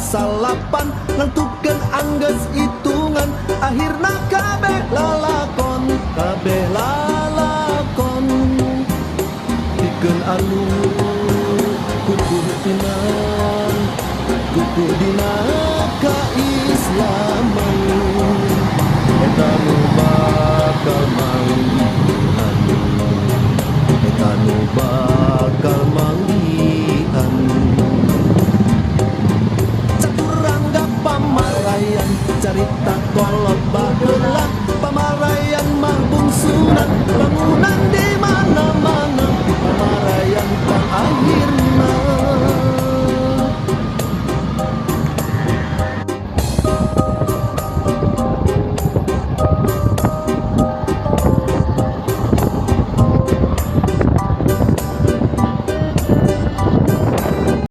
salapan ngantukeun anggeus hitungan akhirna kabeh lalakon pikeun anu kukuh dina kaislaman eta nu bakal manggihan eta nu bakal manggihan caturangga pamarayan carita kolot baheula pamarayan mah bungsunan bangunan